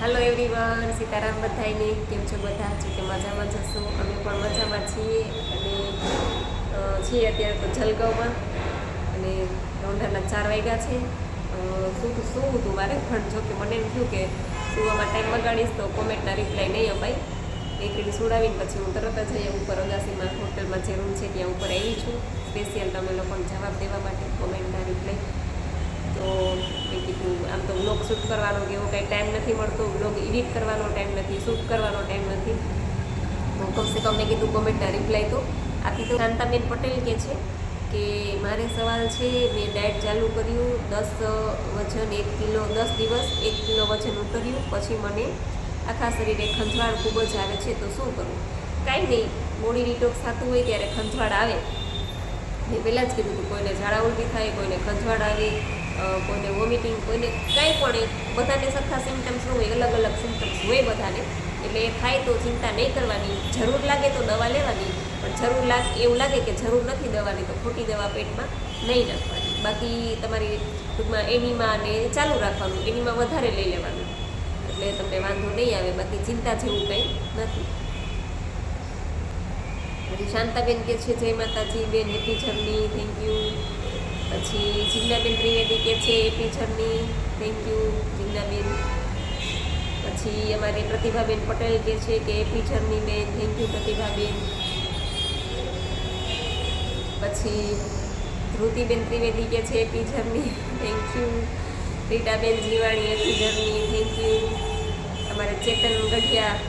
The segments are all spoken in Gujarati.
Hello everyone, Sitaram બધાઈને. કેમ છો બધા? જો કે મજામાં જશો. અમે પણ મજામાં છીએ અને છીએ અત્યારે તો જલગાંવમાં અને રોંઢાના 4 વાગ્યા છે. શું હતું મારે પણ જો કે મને એમ થયું કે સુવામાં ટાઈમ બગાડીશ તો કોમેન્ટના રિપ્લાય નહીં અપાય. એકડી સુડાવીને પછી હું તરત જ અહીંયા ઉપર અગાસીમાં હોટલમાં જે રૂમ છે ત્યાં ઉપર આવી છું સ્પેશિયલ તમે લોકોને જવાબ દેવા માટે કોમેન્ટના રિપ્લાય. તો મેં કીધું આમ તો બ્લોગ શૂટ કરવાનો કે એવો કંઈ ટાઈમ નથી મળતો, બ્લોગ એડિટ કરવાનો ટાઈમ નથી, શૂટ કરવાનો ટાઈમ નથી, તો કમસે કમ મેં કીધું કોમેન્ટના રિપ્લાય તો આપી. તો શાંતાબેન પટેલ કહે છે કે મારે સવાલ છે, મેં ડાયટ ચાલુ કર્યું, 10 વજન 1 કિલો, 10 દિવસ 1 કિલો વજન ઉતર્યું, પછી મને આખા શરીરે ખંજવાળ ખૂબ જ આવે છે, તો શું કરું? કાંઈ નહીં, બોડી ડિટોક્સ થતું હોય ત્યારે ખંજવાળ આવે. મેં પહેલાં જ કીધું હતું, કોઈને ઝાડા ઉલટી થાય, કોઈને ખંજવાળ આવે, કોઈને વોમિટિંગ, કોઈને કાંઈ પણ બધાને સરખા સિમ્ટમ્સ ન હોય, અલગ અલગ સિમ્ટમ્સ હોય બધાને. એટલે એ થાય તો ચિંતા નહીં કરવાની, જરૂર લાગે તો દવા લેવાની, પણ એવું લાગે કે જરૂર નથી દવાની તો ખોટી દવા પેટમાં નહીં નાખવાની. બાકી તમારી ટૂંકમાં એનીમાં ને ચાલુ રાખવાનું, એનીમાં વધારે લઈ લેવાનું એટલે તમને વાંધો નહીં આવે. બાકી ચિંતા જેવું કંઈ નથી. પછી શાંતાબેન કે છે જય માતાજી બેન, હેપી જર્ની, થેન્ક યુ. પછી જિજ્ઞાબેન ત્રિવેદી કે છે happy journey, thank you Jignaben. પછી અમારી પ્રતિભાબેન પટેલ કે છે કે હેપી જર્ની બેન, થેન્ક યુ પ્રતિભાબેન. પછી ધ્રુતિબેન ત્રિવેદી કે છે happy journey, thank you. Ritaben Jivani happy journey, thank you. અમારે Chetan Gadhiya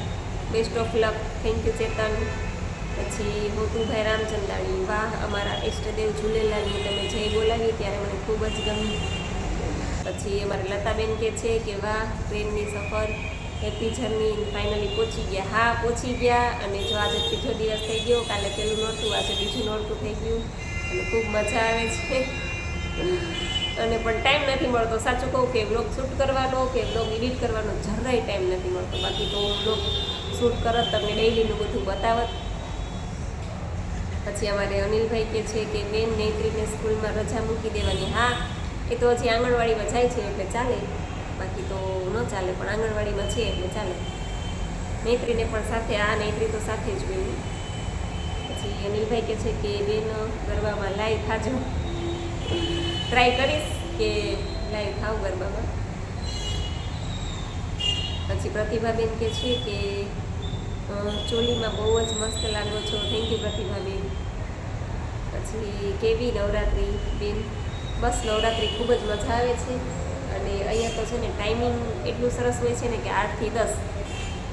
best of luck, thank you Chetan. પછી મોટુભાઈ રામચંદાણી, વાહ અમારા ઈષ્ટદેવ ઝૂલેલાલની તમે જય બોલાવી ત્યારે મને ખૂબ જ ગમી. પછી અમારે લતાબેન કહે છે કે વાહ ટ્રેનની સફર, હેપી જર્ની, ફાઇનલી પહોંચી ગયા. હા પહોંચી ગયા, અને જો આજે ત્રીજો દિવસ થઈ ગયો, કાલે પહેલું નોરતું, આજે બીજું નોરતું થઈ ગયું અને ખૂબ મજા આવે છે. અને પણ ટાઈમ નથી મળતો, સાચું કહું કે બ્લોગ શૂટ કરવાનો કે બ્લોગ એડિટ કરવાનો જરાય ટાઈમ નથી મળતો. બાકી તો હું બ્લોગ શૂટ કરત, તમને ડેઈલીનું બધું બતાવત. પછી અમારે અનિલભાઈ કહે છે કે બેન નેત્રીને સ્કૂલમાં રજા મૂકી દેવાની. હા, એ તો હજી આંગણવાડીમાં જાય છે એટલે ચાલે, બાકી તો ન ચાલે, પણ આંગણવાડીમાં છે એટલે ચાલે. નેત્રીને પણ સાથે, આ નેત્રી તો સાથે જ હોય. પછી અનિલભાઈ કહે છે કે બેન ગરબામાં લાઈવ થાજો. ટ્રાય કરીશ કે લાઈવ થાવ ગરબામાં. પછી પ્રતિભાબેન કહે છે કે ચોલીમાં બહુ જ મસ્ત લાગો છો, થેન્ક યુ પ્રતિભાબેન. પછી કેવી નવરાત્રિ બેન? બસ નવરાત્રિ ખૂબ જ મજા આવે છે, અને અહીંયા તો છે ને ટાઈમિંગ એટલું સરસ હોય છે ને કે 8 થી 10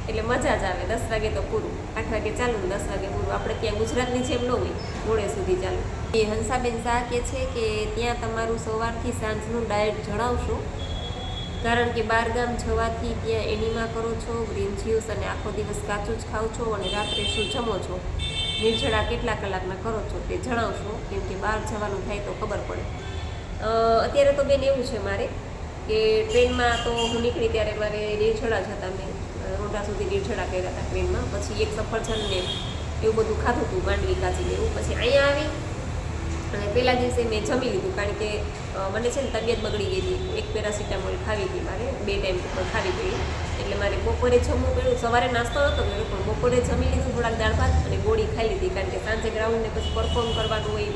એટલે મજા જ આવે. 10 વાગે તો પૂરું, 8 વાગે ચાલુ ને 10 વાગે પૂરું. આપણે ત્યાં ગુજરાતની જેમ ન હોય મોડે સુધી ચાલુ. એ હંસાબેન શાહ કહે છે કે ત્યાં તમારું સવારથી સાંજનું ડાયટ જણાવશો, કારણ કે બહારગામ જવાથી ત્યાં એનીમાં કરો છો, ગ્રીન જ્યુસ અને આખો દિવસ કાચું જ ખાવ છો, અને રાત્રે શું જમો છો, નિર્જળા કેટલા કલાકના કરો છો તે જણાવશો, કેમ કે બહાર જવાનું થાય તો ખબર પડે. અત્યારે તો બેન એવું છે મારે કે ટ્રેનમાં તો હું નીકળી ત્યારે મારે નિર્જળા જ હતા. મેં રોંઢા સુધી નિર્જળા કર્યા હતા ટ્રેનમાં. પછી એક સફરજન ને એવું બધું ખાધું હતું, માંડવી કાચીને એવું. પછી અહીંયા આવી અને પહેલા દિવસે મેં જમી લીધું, કારણ કે મને છે ને તબિયત બગડી ગઈ હતી. એક પેરાસિટામોલ ખાવી હતી મારે, 2 ટાઈમ ઉપર ખાવી પડી, એટલે મારે બપોરે જમવું પડ્યું. સવારે નાસ્તો નહોતો કર્યો, પણ બપોરે જમી લીધું, થોડાક દાળ ભાત અને ગોળી ખાઈ લીધી, કારણ કે સાંજે ગ્રાઉન્ડને પછી પરફોર્મ કરવાનું હોય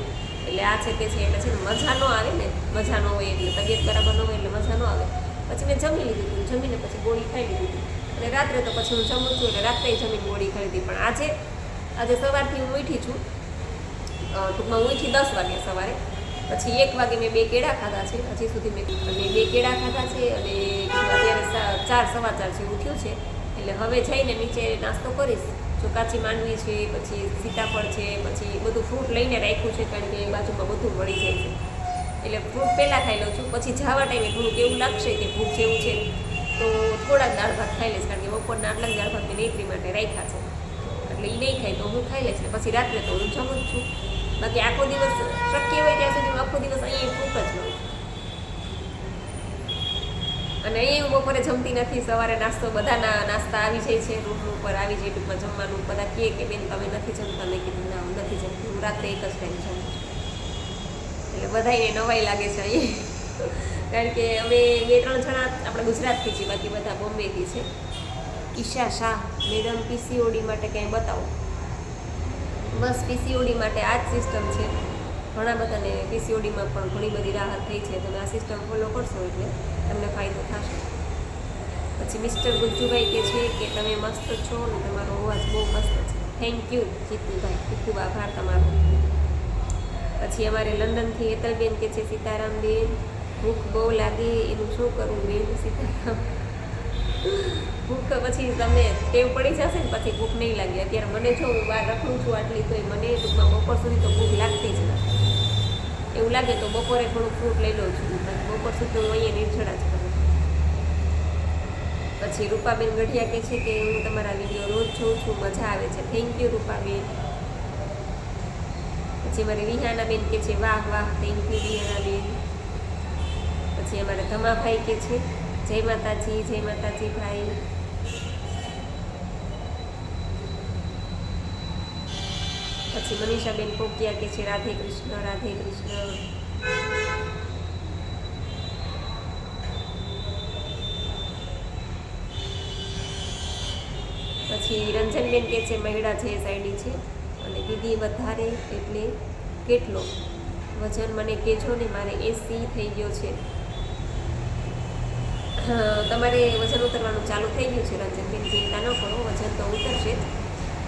એટલે આ છે તે છે, એટલે છે ને મજા ન આવે ને, મજા ન હોય એટલે તબિયત બરાબર ન હોય એટલે મજા ન આવે. પછી મેં જમી લીધું હતું, જમીને પછી ગોળી ખાઈ લીધી હતી, અને રાત્રે તો પછી હું જમું છું એટલે રાત્રે જમીને ગોળી ખાઈ લીધી. પણ આજે સવારથી હું ઉઠી છું, ટૂંકમાં હું ઉઠી 10 વાગે સવારે. પછી 1 વાગે મેં 2 કેળા ખાધા છે, હજી સુધી મેં 2 કેળા ખાધા છે, અને અત્યારે 4:15 છે ઉઠ્યું છે, એટલે હવે જઈને નીચે નાસ્તો કરીશ. જો કાચી માંડવી છે, પછી સીતાફળ છે, પછી બધું ફ્રૂટ લઈને રાખ્યું છે, કારણ કે એ બાજુમાં બધું મળી જાય છે, એટલે ફ્રૂટ પહેલાં ખાઈ લઉં છું. પછી જવા ટાઈમે થોડુંક એવું લાગશે કે ભૂખ જેવું છે તો થોડાક દાળ ભાત ખાઈ લઈશ, કારણ કે બપોરના આટલા જ દાળ ભાત મેં નેત્રી માટે રાખ્યા છે, એટલે એ નહીં ખાય તો હું ખાઈ લઈશ. પછી રાત્રે તો હું જમું જ છું. બાકી આખો દિવસ શક્ય હોય ત્યાં સુધી હું આખો દિવસ અહીંયા ફ્રૂટ જ લઉં છું. અને અહીંયા હું બપોરે જમતી નથી. સવારે નાસ્તો બધાના નાસ્તા આવી જાય છે, રૂમ ઉપર આવી જાય, ટૂંકમાં જમવાનું. બધા કહે કે બેન તમે નથી જમતા, મેં કીધું ના હું નથી જમતી, હું રાત્રે એક જ ટાઈમ જમું છું. એટલે બધાને નવાઈ લાગે છે અહીંયા. કારણ કે અમે 2-3 જણા આપણે ગુજરાતથી છીએ, બાકી બધા બોમ્બેથી છે. ઈશા શાહ મેડમ પીસીઓડી માટે કંઈ બતાવો. બસ પીસીઓડી માટે આ જ સિસ્ટમ છે. ઘણા બધાને પીસીઓડીમાં પણ ઘણી બધી રાહત થઈ છે. તમે આ સિસ્ટમ ફોલો કરશો એટલે તમને ફાયદો થશે. પછી મિસ્ટર ગુજ્જુભાઈ કહે છે કે તમે મસ્ત છો અને તમારો અવાજ બહુ મસ્ત છે. થેન્ક યુ જીતુભાઈ, ખૂબ ખૂબ આભાર તમારો. પછી અમારે લંડનથી હેતલબેન કહે છે સીતારામબેન ભૂખ બહુ લાગે એનું શું કરવું બેન? સીતારામ ભૂખ પછી તમને ટેવ પડી જશે ને પછી ભૂખ નહીં લાગે. અત્યારે મને જો હું બહાર રખડું છું આટલી તોય મને ટૂંકમાં બપોર સુધી તો ભૂખ લાગતી જ નથી. એવું લાગે તો બપોરે થોડુંક ફ્રૂટ લઈ લઉં છું, બપોર સુધી હું અહીંયા નિર્જળા જ કરું. પછી રૂપાબેન ગઢિયા કહે છે કે હું તમારા વિડીયો રોજ જોઉં છું, મજા આવે છે. Thank you Rupaben. પછી અમારી વિહાનાબેન કહે છે વાહ વાહ, થેન્ક યુ વિહાનાબેન. પછી અમારે ધમાભાઈ કહે છે જય માતાજી, જય માતાજી ભાઈ. પછી મનીષાબેન પોકિયા કહે છે રાધે કૃષ્ણ, રાધે કૃષ્ણ. પછી રંજનબેન કહે છે મહિડા છે સાઈડી છે અને દીદી વધારે એટલે કેટલો વજન મને કહેજો ને, મારે 80 થઈ ગયો છે. તમારે વજન ઉતરવાનું ચાલુ થઈ ગયું છે રંજનબેન, ચિંતા ન કરો, વજન તો ઉતરશે જ.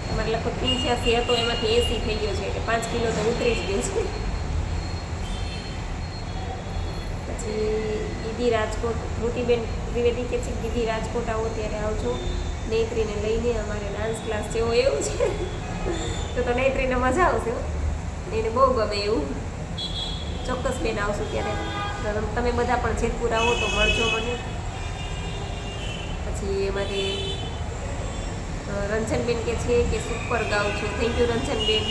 તમારે લગભગ 85 હતો એમાંથી 80 થઈ ગયો છે એટલે 5 કિલો તો ઉતરી જ ગયો છે. પછી દીદી રાજકોટ, ધ્રુતિબેન ત્રિવેદી કહે છે દીદી રાજકોટ આવો ત્યારે આવજો, નેત્રીને લઈને અમારે ડાન્સ ક્લાસ જેવો એવું છે તો નેત્રીને મજા આવશે, એને બહુ ગમે એવું. ચોક્કસ બેન આવશું ત્યારે. તમે બધા પણ જેતપુર આવો તો મળજો મને. પછી અમારે રંજનબેન કે છે કે સુપર ગાઉ છો. Thank you Ranjanben.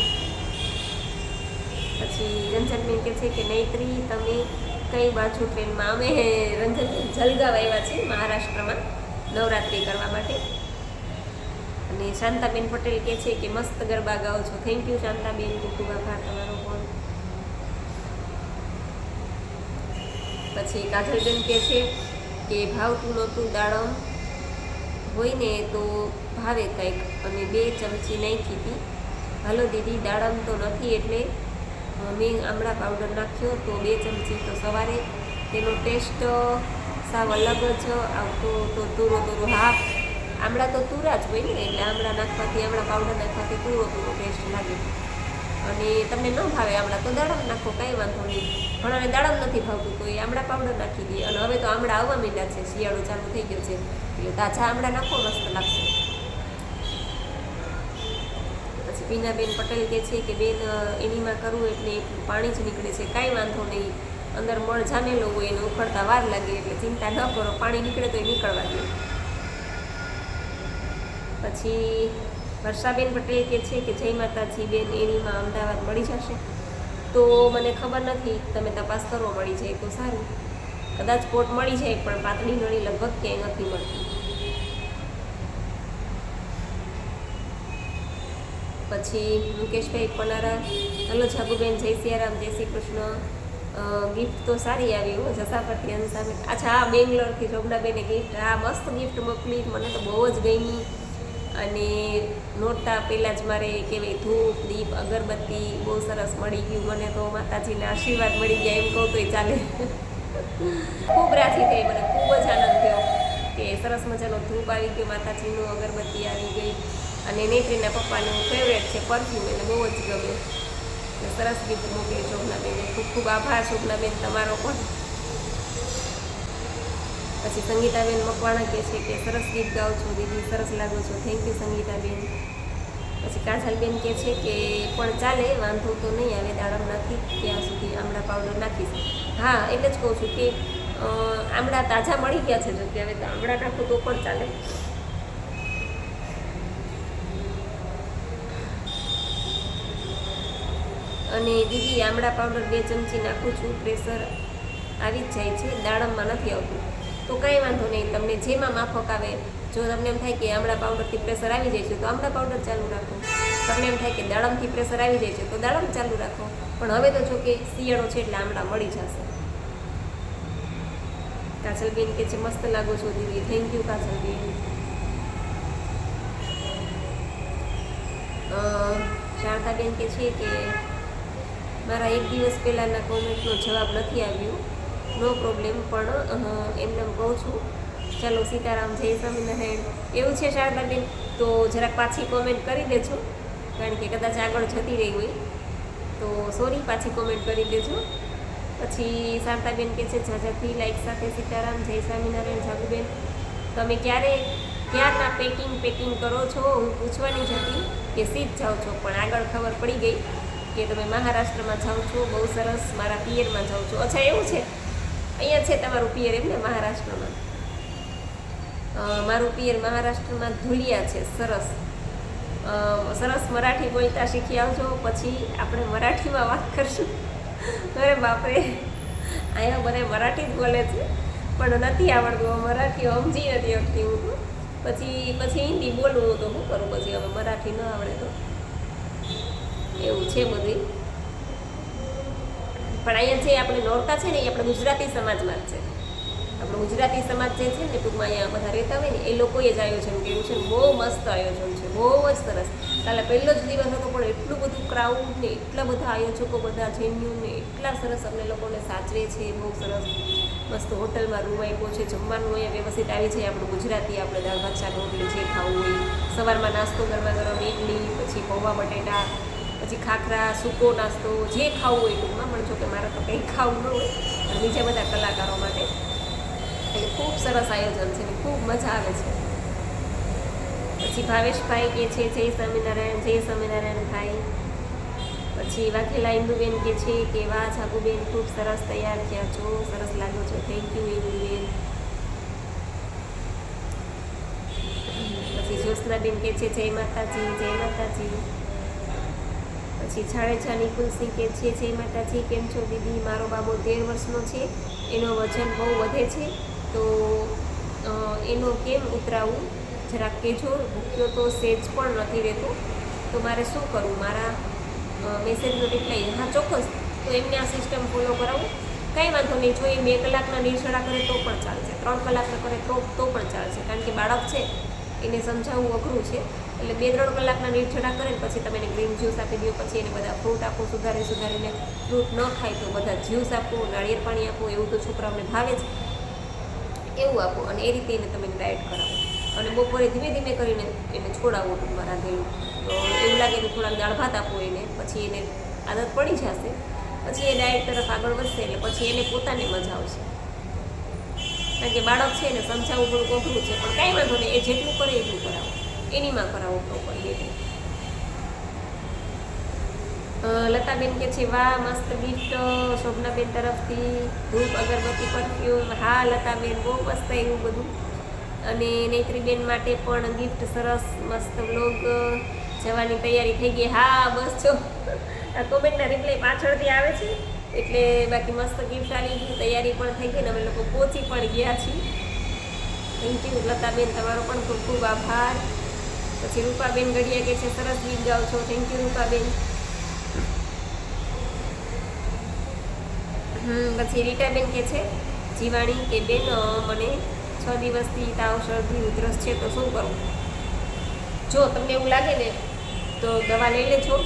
પછી રંજનબેન કે છે કે નૈત્રી તમે કઈ બાજુ ટ્રેનમાં? અમે રંજનબેન જલગાંવ આવ્યા છીએ મહારાષ્ટ્રમાં નવરાત્રિ કરવા માટે. અને શાંતાબેન પટેલ કહે છે કે મસ્ત ગરબા ગાઓ છો. થેન્ક યુ શાંતાબેન, ખૂબ ખૂબ આભાર તમારો પણ. પછી કાજલબેન કહે છે કે ભાવતું નહોતું દાડમ હોય ને તો ભાવે કંઈક અને 2 ચમચી નાખી હતી. હાલો દીદી દાડમ તો નથી એટલે મેં આમળા પાવડર નાખ્યો તો 2 ચમચી. તો સવારે તેનો ટેસ્ટ સાવ અલગ જ આવતો તો તુરો તુરો. હા, આમળા તો તુરા જ હોય ને એટલે આમળા નાખવાથી, આમળા પાવડર નાખવાથી તુરો તુરો ટેસ્ટ લાગે. અને તમને ન ભાવે આમળા તો દાડમ નાખો, કાંઈ વાંધો નહીં. ઘણાને દાડમ નથી ભાવતું તો એ આમળા પાવડર નાખી દે. અને હવે તો આમળા આવવા માંડ્યા છે, શિયાળો ચાલુ થઈ ગયો છે એટલે તાજા આમળા નાખો, મસ્ત લાગશે. પછી પીનાબેન પટેલ કહે છે કે બેન એનીમાં કરવું એટલે એટલું પાણી જ નીકળે છે. કાંઈ વાંધો નહીં, અંદર મળ જામેલો હોય એને ઉખડતા વાર લાગે એટલે ચિંતા ન કરો, પાણી નીકળે તો એ નીકળવા દે. પછી વર્ષાબેન પટેલ કહે છે કે જય માતાજી બેન એનીમાં અમદાવાદ મળી જશે? તો મને ખબર નથી, તમે તપાસ કરો, મળી જાય તો સારું. કદાચ પોટ મળી જાય પણ પાતળી નળી લગભગ ક્યાંય નથી મળતી. પછી મુકેશભાઈ પનારા, હલો જાગુબેન, જય સિયારામ, જય શ્રી કૃષ્ણ. ગિફ્ટ તો સારી આવી હો જસાપરથી અંસામે. અચ્છા, હા, બેંગ્લોરથી જોગનાબેને ગિફ્ટ, હા મસ્ત ગિફ્ટ મોકલી, મને તો બહુ જ ગમી. અને નોરતા પહેલાં જ મારે કહેવાય ધૂપ દીપ અગરબત્તી બહુ સરસ મળી ગયું. મને તો માતાજીના આશીર્વાદ મળી ગયા એમ કહું તોય ચાલે. ખૂબ રાજી થઈ, મને ખૂબ જ આનંદ થયો કે સરસ મજાનો ધૂપ આવી ગયો, માતાજીનું અગરબત્તી આવી ગઈ. અને નેત્રીના પપ્પાનું ફેવરેટ છે પરફ્યુમ, એટલે બહુ જ ગમે. એટલે સરસ ગીત મોકલી શોભનાબેન, ખૂબ ખૂબ આભાર શોભનાબેન તમારો પણ. પછી સંગીતાબેન મકવાણા કહે છે કે સરસ ગીત ગાઓ છો દીદી, સરસ લાગો છો. Thank you Sangitaben. પછી કાજલબેન કહે છે કે પણ ચાલે, વાંધો તો નહીં આવે, દાડમ નાખી ત્યાં સુધી આમળા પાવડર નાખીશ. હા, એટલે જ કહું છું કે આમળા તાજા મળી ગયા છે, જો કે હવે તો આમળા નાખો તો પણ ચાલે. અને દીદી આમળા પાવડર 2 ચમચી નાખું છું, પ્રેશર આવી જ જાય છે, દાડમમાં નથી આવતું. તો કાંઈ વાંધો નહીં, તમને જેમાં માફક આવે. જો તમને એમ થાય કે આમળા પાવડરથી પ્રેશર આવી જાય છે તો આમળા પાવડર ચાલુ રાખો. તમને એમ થાય કે દાડમથી પ્રેશર આવી જાય છે તો દાડમ ચાલુ રાખો. પણ હવે તો જો કે શિયાળો છે એટલે આમળા મળી જશે. કાજલબેન કે છે મસ્ત લાગો છો દીદી. Thank you Kajalben. શારદાબેન કે છે કે મારા એક દિવસ પહેલાંના કોમેન્ટનો જવાબ નથી આવ્યો. નો પ્રોબ્લેમ, પણ એમને કહું છું. ચાલો સીતારામ, જય સ્વામિનારાયણ. એવું છે શારદાબેન, તો જરાક પાછી કોમેન્ટ કરી દેજો, કારણ કે કદાચ આગળ જતી રહી હોય તો સોરી, પાછી કોમેન્ટ કરી દેજો. પછી શારદાબેન કે છે જાજાથી લાઈક સાથે સીતારામ, જય સ્વામિનારાયણ. જાગુબેન, તમે ક્યારના પેકિંગ કરો છો? હું પૂછવાની જ હતી કે સીધ જાઓ છો, પણ આગળ ખબર પડી ગઈ કે તમે મહારાષ્ટ્રમાં જાઓ છો. બહુ સરસ. મારા પિયરમાં જાઓ છો. અચ્છા, એવું છે. અહીંયા છે તમારું પિયર એમ ને, મહારાષ્ટ્રમાં? મારું પિયર મહારાષ્ટ્રમાં ધુલિયા છે. સરસ સરસ. મરાઠી બોલતા શીખી આવજો, પછી આપણે મરાઠીમાં વાત કરશું. અરે બાપરે, અહીંયા બધા મરાઠી જ બોલે છે, પણ નથી આવડતું મરાઠી, સમજી નથી શકતી હું તો. પછી હિન્દી બોલવું તો શું કરું પછી, હવે મરાઠી ન આવડે તો. એવું છે બધું. પણ અહીંયા જે આપણે નોરતા છે ને, એ આપણે ગુજરાતી સમાજમાં જ છે. આપણો ગુજરાતી સમાજ જે છે ને, ટૂંકમાં અહીંયા બધા રહેતા હોય ને, એ લોકોએ જ આયોજન કર્યું છે. બહુ મસ્ત આયોજન છે, બહુ જ સરસ. કાલે પહેલો જ દિવસ હતો, પણ એટલું બધું ક્રાઉડ ને એટલા બધા આયોજકો, બધા જેન્યુન ને એટલા સરસ અમને લોકોને સાચવે છે. બહુ સરસ મસ્ત હોટલમાં રૂમ આપ્યો છે. જમવાનું અહીંયા વ્યવસ્થિત આવી જાય. આપણું ગુજરાતી, આપણે દાળ ભાત શાક રોટલી જે ખાવું હોય, સવારમાં નાસ્તો ગરમા ગરમ ઇડલી, પછી પૌવા બટેટા, પછી ખાખરા, સૂકો નાસ્તો, જે ખાવું હોય ટૂંકમાં. પણ જો કે મારે તો કંઈ ખાવું ન હોય, અને બીજા બધા કલાકારો માટે એટલે ખૂબ સરસ આયોજન છે ને ખૂબ મજા આવે છે. પછી ભાવેશભાઈ કે છે જય સ્વામિનારાયણ, જય સ્વામિનારાયણ ભાઈ. પછી વાઘેલા ઇન્દુબેન કે છે કે વાહ જાગુબેન, ખૂબ સરસ તૈયાર થયા છો, સરસ લાગો છો. Thank you Induben. પછી જ્યોત્સનાબેન કે છે જય માતાજી, જય માતાજી. પછી જાડેજા નિકુલસિંહ કે છે જય માતાજી, કેમ છો દીદી? મારો બાબો 13 વર્ષનો છે, એનો વજન બહુ વધે છે, તો એનો કેમ ઉતરાવું જરાક કહેજો. ભૂખ્યો તો સેજ પણ નથી રહેતો, તો મારે શું કરવું? મારા મેસેજનો રિપ્લાય, હા ચોક્કસ. તો એમને આ સિસ્ટમ ફોલો કરાવું, કંઈ વાંધો નહીં. જો એ 2 કલાકના નિર્છડા કરે તો પણ ચાલશે, 3 કલાકના કરે તો પણ ચાલશે, કારણ કે બાળક છે એને સમજાવવું અઘરું છે. એટલે 2-3 કલાકના નિર્છડા કરે ને પછી તમે એને ગ્રીન જ્યુસ આપી દો. પછી એને બધા ફ્રૂટ આપો, સુધારીને ફ્રૂટ ન ખાય તો બધા જ્યુસ આપો, નાળિયેર પાણી આપો. એવું તો છોકરાઓને ભાવે છે, એવું આપો. અને એ રીતે એને તમે ડાયટ કરાવો. અને બપોરે ધીમે ધીમે કરીને એને છોડાવો ટૂંકમાં રાંધેલું. તો એવું લાગે તો થોડાક દાળ ભાત આપો એને, પછી એને આદત પડી જશે. પછી એ ડાયટ તરફ આગળ વધશે, એટલે પછી એને પોતાને મજા આવશે. કારણ કે બાળક છે એને સમજાવવું થોડુંક અઘરું છે, પણ કાંઈ વાંધો નહીં. એ જેટલું કરે એટલું કરાવો, એનીમાં કરાવો પ્રોપરલી. લતાબેન કે છે વાહ મસ્ત ગિફ્ટ શોભનાબેન તરફથી, ધૂપ અગરબત્તી પરફ્યુમ. હા લતાબેન, બહુ મસ્ત એવું બધું. અને નેત્રીબેન માટે પણ ગિફ્ટ સરસ મસ્ત વ્લોગ જવાની તૈયારી થઈ ગઈ. હા બસ જો આ કોમેન્ટના રિપ્લાય પાછળથી આવે છે, એટલે બાકી મસ્ત ગિફ્ટ આવી ગયું, તૈયારી પણ થઈ ગઈ ને અમે લોકો પહોંચી પણ ગયા છીએ. થેન્ક યુ લતાબેન, તમારો પણ ખૂબ ખૂબ આભાર. પછી રૂપાબેન ગઢિયા કે છે સરસ ગીત ગાઓ છો. Thank you Rupaben. પછી રીટાબેન કે છે જીવાણી કે બેન મને 6 દિવસથી તાવ, શરદી, ઉધરસ છે, તો શું કરવું? જો તમને એવું લાગે ને તો દવા લઈ લેજો.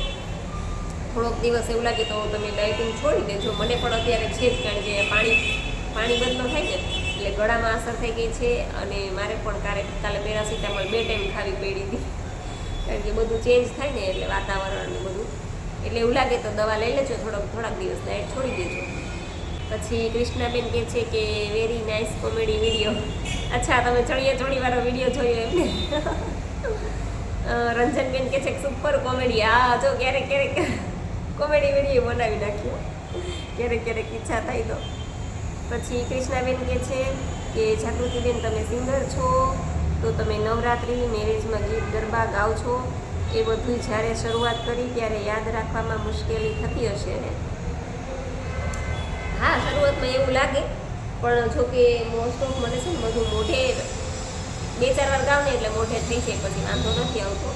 થોડોક દિવસ એવું લાગે તો તમે ડાયટિંગ છોડી દેજો. મને પણ અત્યારે છે જ, કારણ કે પાણી બંધ ન થાય ને એટલે ગળામાં અસર થઈ ગઈ છે. અને મારે પણ કાલે પેરાસિટામોલ 2 ટાઈમ ખાવી પડી હતી, કારણ કે બધું ચેન્જ થાય ને એટલે વાતાવરણ ને બધું. એટલે એવું લાગે તો દવા લઈ લેજો, થોડાક દિવસ ડાયટ છોડી દેજો. પછી કૃષ્ણાબેન કહે છે કે વેરી નાઇસ કોમેડી વિડીયો. અચ્છા, તમે ચડિયાચોળીવાળો વિડીયો જોયો એમને? રંજનબેન કહે છે સુપર કોમેડી. હા જો ક્યારેક કોમેડી વિડીયો બનાવી નાખ્યો, ક્યારેક ઈચ્છા થાય તો. પછી કૃષ્ણાબેન કહે છે કે જાગૃતિબેન તમે સિંગર છો, તો તમે નવરાત્રિ, મેરેજમાં ગીત ગરબા ગાઓ છો, એ બધું જ્યારે શરૂઆત કરી ત્યારે યાદ રાખવામાં મુશ્કેલી થતી હશે ને? હા, શરૂઆતમાં એવું લાગે, પણ જો કે મોસ્ટ ઓફ મને છે ને બધું મોઢે 2-4 વાર ગાઉં ને એટલે મોઢે થઈ જાય, પછી વાંધો નથી આવતો.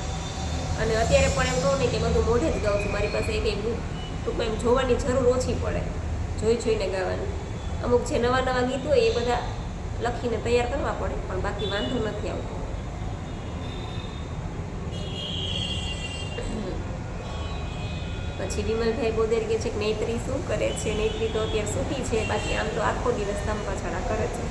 અને અત્યારે પણ એમ કહું ને કે બધું મોઢે જ ગાઉં છું. મારી પાસે કંઈ ટૂંકમાં એમ જોવાની જરૂર ઓછી પડે, જોઈને ગાવાની. અમુક જે નવા ગીત હોય એ બધા લખીને તૈયાર કરવા પડે, પણ બાકી વાંધો નથી આવતો. પછી વિમલભાઈ બોદેર કહે છે કે નેત્રી શું કરે છે? નેત્રી તો અત્યારે સૂતી છે, બાકી આમ તો આખો દિવસ ધમપછાડા કરે છે.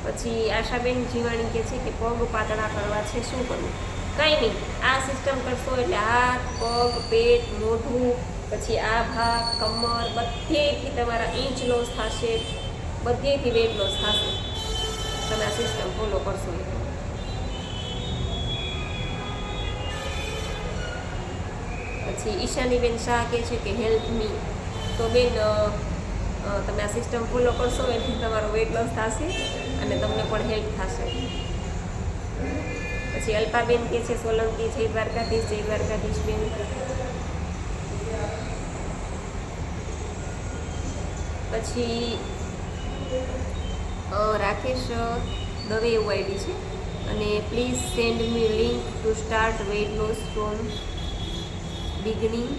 પછી આશાબેન જીવાણી કહે છે કે પગ પાતળા કરવા છે, શું કરવું? કંઈ નહીં, આ સિસ્ટમ કરશો એટલે હાથ, પગ, પેટ, મોઢું, પછી આ ભાગ, કમર, બધેથી તમારા ઇંચ લોસ થશે, બધેથી વેટ લોસ થશે તમે આ સિસ્ટમ ફોલો કરશો એટલે. પછી ઈશાનીબેન શાહ કહે છે કે હેલ્પ મી. તો બેન તમે આ સિસ્ટમ ફોલો કરશો એટલે તમારો વેટ લોસ થશે અને તમને પણ હેલ્પ થશે. પછી અલ્પાબેન કહે છે સોલંકી જય દ્વારકાધીશ બેન. પછી રાકેશ દવે એવું આઈડી છે અને please send me link to start weight loss from beginning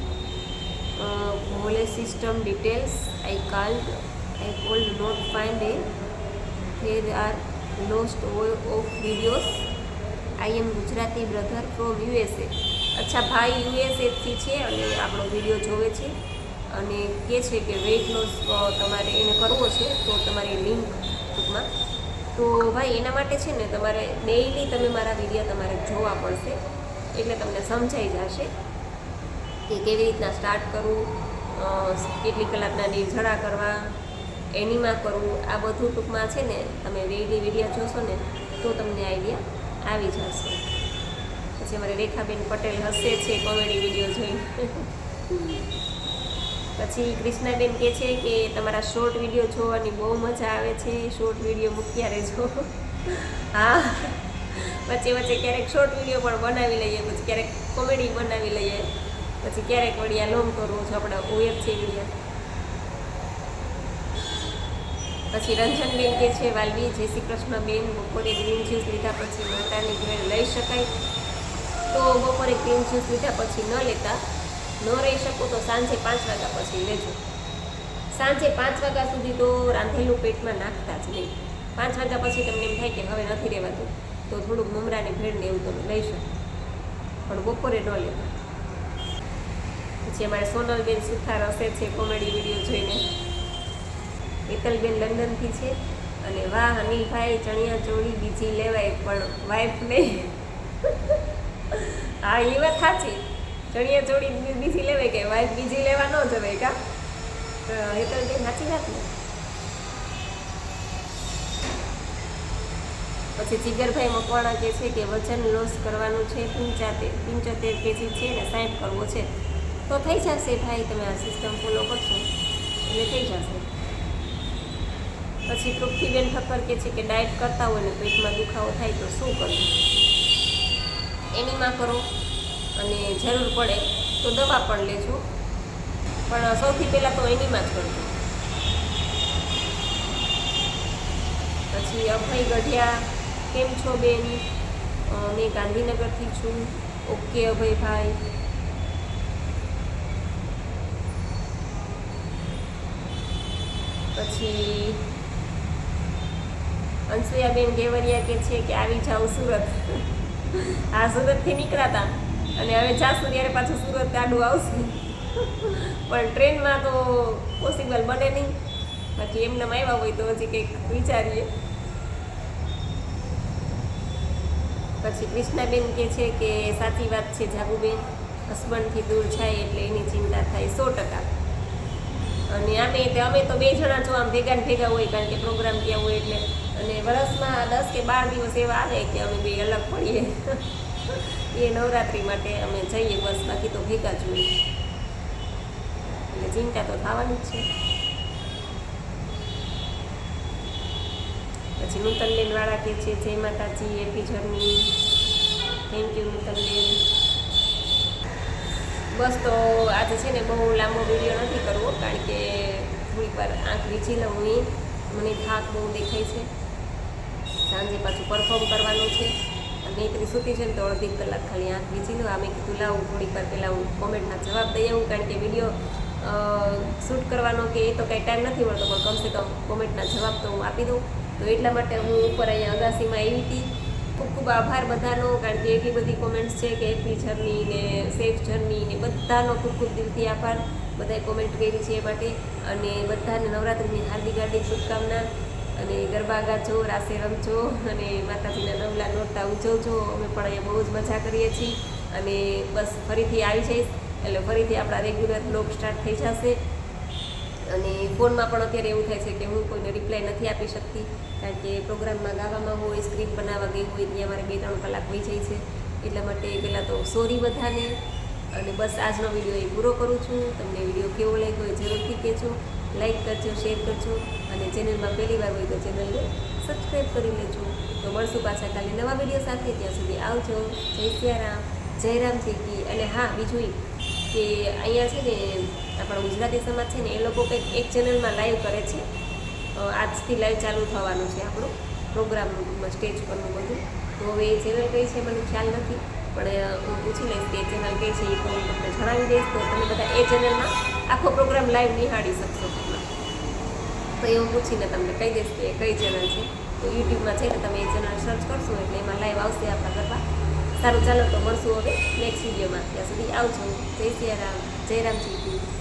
whole system details. I called not find a. There are lost of videos. I am Gujarati brother from USA. અચ્છા, ભાઈ યુએસએથી છે અને આપણો વિડીયો જોવે છે અને કહે છે કે વેઇટ લોસ તમારે એને કરવો છે, તો તમારી લિંક ટૂંકમાં. તો ભાઈ એના માટે છે ને તમારે ડેઈલી તમે મારા વિડીયો તમારે જોવા પડશે, એટલે તમને સમજાઈ જશે કે કેવી રીતના સ્ટાર્ટ કરવું, કેટલી કલાકના નિર્જળા કરવા, એનીમાં કરવું, આ બધું ટૂંકમાં છે ને તમે ડેઈલી વિડીયો જોશો ને તો તમને આઈડિયા આવી જશે. પછી અમારે રેખાબેન પટેલ હસે છે કોમેડી વિડીયો જોઈને. પછી કૃષ્ણાબેન કહે છે કે તમારા શોર્ટ વિડીયો જોવાની બહુ મજા આવે છે, શોર્ટ વિડીયો મૂક્યા રહેજો. હા, વચ્ચે ક્યારેક શોર્ટ વિડીયો પણ બનાવી લઈએ, પછી ક્યારેક કોમેડી બનાવી લઈએ, પછી ક્યારેક વળી આ લોંગ કરવું છે આપણા ઓએફ છે વિડીયો. પછી રંજનબેન કહે છે વાલવી જય શ્રી કૃષ્ણ બેન, બપોરે ગ્રીન જ્યુસ લીધા પછી માતાની ભેળ લઈ શકાય? તો બપોરે ગ્રીન જ્યુસ લીધા પછી ન લેતા, ન રહી શકો તો સાંજે 5 વાગ્યા પછી લેજો. સાંજે 5 વાગ્યા સુધી તો રાંધેલું પેટમાં નાખતા જ નહીં. 5 વાગ્યા પછી તમને એમ થાય કે હવે નથી રહેવાતું, તો થોડુંક મમરાની ભેળને એવું તમે લઈ શકો, પણ બપોરે ન લેતા. પછી અમારે સોનલબેન સુથાર હશે છે કોમેડી વિડીયો જોઈને. હેતલબેન લંડનથી છે અને વાહ અનિલભાઈ ચણિયા ચોળી બીજી લેવાય પણ વાઈફ નહીં. હા, એ વાત સાચી, ચણિયા ચોળી બીજી લેવાય કે વાઈફ બીજી લેવા ન જવાય કા? હેતલબેન સાચી વાત ને. પછી જીગરભાઈ મકવાણા કહે છે કે વજન લોસ કરવાનું છે, 75 kg છે ને 60 કરવો છે, તો થઈ જશે ભાઈ, તમે આ સિસ્ટમ ફોલો કરશો એટલે થઈ જશે. પછી તૃપ્તિબેન ઠક્કર કહે છે કે ડાયટ કરતા હોય ને પેટમાં દુખાવો થાય તો શું કરવું? એનીમાં કરો અને જરૂર પડે તો દવા પણ લેજો, પણ સૌથી પહેલાં તો એનીમાં જ કરજો. પછી અભય ગઢિયા કેમ છો બેન? મેં ગાંધીનગરથી છું. ઓકે અભયભાઈ. પછી અંશુયાબેન ગેવરિયા કે છે કે આવી જાઓ સુરત. આ સુરતથી નીકળાતા અને હવે જાશું ત્યારે પાછું સુરત ગાડું આવશે, પણ ટ્રેનમાં તો પોસિબલ બને નહીં. બાકી એમને આવ્યા હોય તો હજી કંઈક વિચારીએ. પછી કૃષ્ણાબેન કહે છે કે સાચી વાત છે જાગુબેન, હસબન્ડથી દૂર જાય એટલે એની ચિંતા થાય 100%. અને અમે તો 2 જણા જો આમ ભેગા ને ભેગા હોય, કારણ કે પ્રોગ્રામ ત્યાં હોય એટલે. અને વર્ષમાં 10 કે 12 દિવસ એવા આવે કે અમે 2 અલગ પડીએ. એ નવરાત્રિ માટે અમે જઈએ બસ, બાકી તો ભેગા જ હોય એટલે ચિંતા તો થવાની જ છે. પછી નૂતનબેન વાળા કે છે જય માતાજી, હેપી જર્ની. Thank you નૂતનબેન. બસ તો આજે છે ને બહુ લાંબો વિડીયો નથી કરવો, કારણ કે થોડીક વાર આંખ વીંછી લઉં. મને થાક બહુ દેખાય છે, સાંજે પાછું પરફોર્મ કરવાનું છે. નેત્રી સૂતી છે ને તો અડધી કલાક ખાલી આંખ વીંચી લઉં. મેં કીધું લાવું થોડીક વાર પહેલાં હું કોમેન્ટના જવાબ દઈ આવું, કારણ કે વિડીયો શૂટ કરવાનો કે એ તો કંઈ ટાઈમ નથી મળતો, પણ કમસે કમ કોમેન્ટના જવાબ તો હું આપી દઉં. તો એટલા માટે હું ઉપર અહીંયા અગાસીમાં આવી હતી. ખૂબ ખૂબ આભાર બધાનો, કારણ કે એટલી બધી કોમેન્ટ્સ છે કે હેપી જર્ની ને સેફ જર્ની ને બધાનો ખૂબ ખૂબ દિલથી આભાર. બધાએ કોમેન્ટ કરી છે એ માટે. અને બધાને નવરાત્રિની હાર્દિક શુભકામના. અને ગરબા ગાજો, રાસે રમજો અને માતાજીના નવલા નોરતા ઉજવજો. અમે પણ અહીંયા બહુ જ મજા કરીએ છીએ. અને બસ ફરીથી આવી જઈશ એટલે ફરીથી આપણા રેગ્યુલર બ્લોગ સ્ટાર્ટ થઈ જશે. અને ફોનમાં પણ અત્યારે એવું થાય છે કે હું કોઈને રિપ્લાય નથી આપી શકતી, કારણ કે પ્રોગ્રામમાં ગાવામાં હોય, સ્ક્રિપ્ટ બનાવવા ગઈ હોય ત્યાં મારે 2-3 કલાક વહી જાય છે. એટલા માટે પહેલાં તો સોરી બધાને. અને બસ આજનો વિડીયો એ પૂરો કરું છું. તમને વિડીયો કેવો લાગ્યો એ જરૂરથી કહેજો. લાઈક કરજો, શેર કરજો અને ચેનલમાં પહેલી વાર હોય તો ચેનલને સબસ્ક્રાઈબ કરી લેજો. તો મળશું પાછા કાલે નવા વિડીયો સાથે. ત્યાં સુધી આવજો. જય સિયારામ, જય રામજી કી. અને હા, બીજું કે અહીંયા છે ને આપણા ગુજરાતી સમાજ છે ને એ લોકો કંઈક એક ચેનલમાં લાઈવ કરે છે. આજથી લાઈવ ચાલુ થવાનું છે આપણું પ્રોગ્રામનું, ટૂંકમાં સ્ટેજ પરનું બધું. તો હવે એ ચેનલ કઈ છે મને ખ્યાલ નથી, પણ હું પૂછી લઈશ કે ચેનલ કઈ છે એ તો હું તમને જણાવી દઈશ. તો તમે બધા એ ચેનલમાં આખો પ્રોગ્રામ લાઈવ નિહાળી શકશો. તો એ હું પૂછીને તમને કહી દઈશ કે કઈ ચેનલ છે. તો યુટ્યુબમાં છે ને તમે એ ચેનલ સર્ચ કરશો એટલે એમાં લાઈવ આવશે આપણા ગરબા. સારું, ચાલો તો મળશું હવે નેક્સ્ટ વિડીયોમાં. ત્યાં સુધી આવજો. જય સિયારામ, જય રામજી.